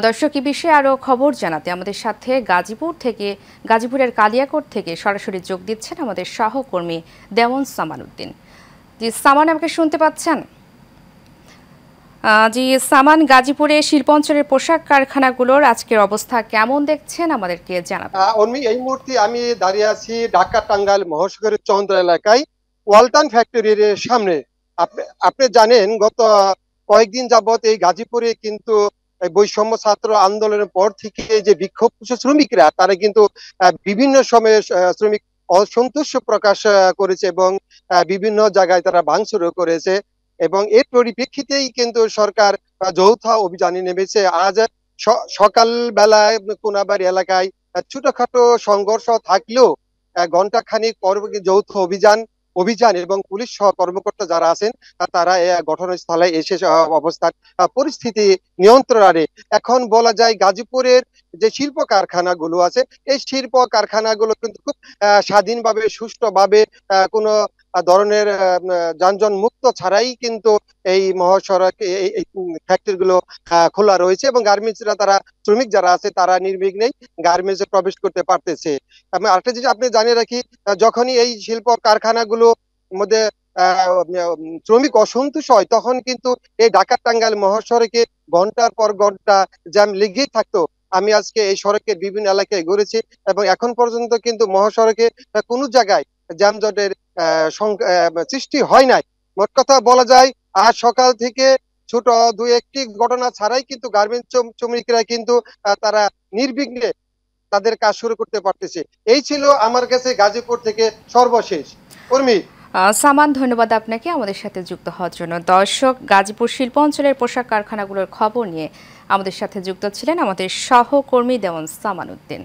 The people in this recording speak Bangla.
দর্শক এই বিষয়ে আরো খবর জানাতে আমাদের সাথে গাজীপুরের কালিয়াকোট থেকে সরাসরি যোগ দিচ্ছেন আমাদের সহকর্মী দেওয়ান সামান উদ্দিন। জি সামান, আমাকে শুনতে পাচ্ছেন? জি সামান, গাজীপুরে শিল্পাঞ্চলের পোশাক কারখানাগুলোর আজকের অবস্থা কেমন দেখছেন আমাদেরকে জানাবেন। এই মুহূর্তে আমি দাঁড়িয়ে আছি ঢাকা টাঙ্গাইল মহাসড়কের চন্দ্র এলাকায় ওয়ালটন ফ্যাক্টরির সামনে। আপনি জানেন গত কয়েকদিন যাবত এই গাজীপুরে কিন্তু বৈষম্য ছাত্র আন্দোলনের পর থেকে যে বিক্ষোভ শ্রমিকরা তারা কিন্তু বিভিন্ন সময়ে শ্রমিক অসন্তোষ প্রকাশ করেছে এবং বিভিন্ন জায়গায় তারা ভাঙচুরও করেছে এবং এর পরিপ্রেক্ষিতেই কিন্তু সরকার যৌথ অভিযানে নেমেছে। আজ সকাল বেলায় কোনাবাড়ি এলাকায় ছোটখাটো সংঘর্ষ থাকলেও ঘন্টাখানিক পর যৌথ অভিযান এবং পুলিশ সহ কর্মকর্তা যারা আছেন তারা ঘটনাস্থলে এসে অবস্থার পরিস্থিতি নিয়ন্ত্রণে। এখন বলা যায় গাজীপুরের যে শিল্প কারখানাগুলো আছে এই শিল্প কারখানাগুলো কিন্তু খুব স্বাধীনভাবে সুষ্ঠুভাবে কোনো ধরনের যানজট মুক্ত ছাড়াই কিন্তু এই মহাসড়ক এই ফ্যাক্টরি গুলো খোলা রয়েছে এবং গার্মেন্টসরা তারা শ্রমিক যারা আছে তারা নির্বিঘ্নেই গার্মেন্টসে প্রবেশ করতে পারতেছে। আমি আরেকটা জিনিস আপনি জানিয়ে রাখি, যখনই এই শিল্প কারখানাগুলো মধ্যে শ্রমিক অসন্তোষ হয় তখন কিন্তু এই ঢাকা টাঙ্গাইল মহাসড়কে ঘন্টার পর ঘন্টা জ্যাম লেগেই থাকতো। আমি আজকে এই সড়কের বিভিন্ন এলাকায় ঘুরেছি এবং এখন পর্যন্ত কিন্তু মহাসড়কে কোনো জায়গায় যানজটের সৃষ্টি হয় নাই। মোট কথা বলা যায় আজ সকাল থেকে ছোট দুই একটি ঘটনা ছাড়াই কিন্তু গার্মেন্টস শ্রমিকরা কিন্তু তারা নির্বিঘ্নে তাদের কাজ শুরু করতে পারতেছে। এই ছিল আমার কাছে গাজীপুর থেকে সর্বশেষ। উর্মি। সামান, ধন্যবাদ আপনাকে আমাদের সাথে যুক্ত হওয়ার জন্য। দর্শক, গাজীপুর শিল্পাঞ্চলের পোশাক কারখানাগুলোর খবর নিয়ে আমাদের সাথে যুক্ত ছিলেন আমাদের সহকর্মী দেওয়ান সামান উদ্দিন।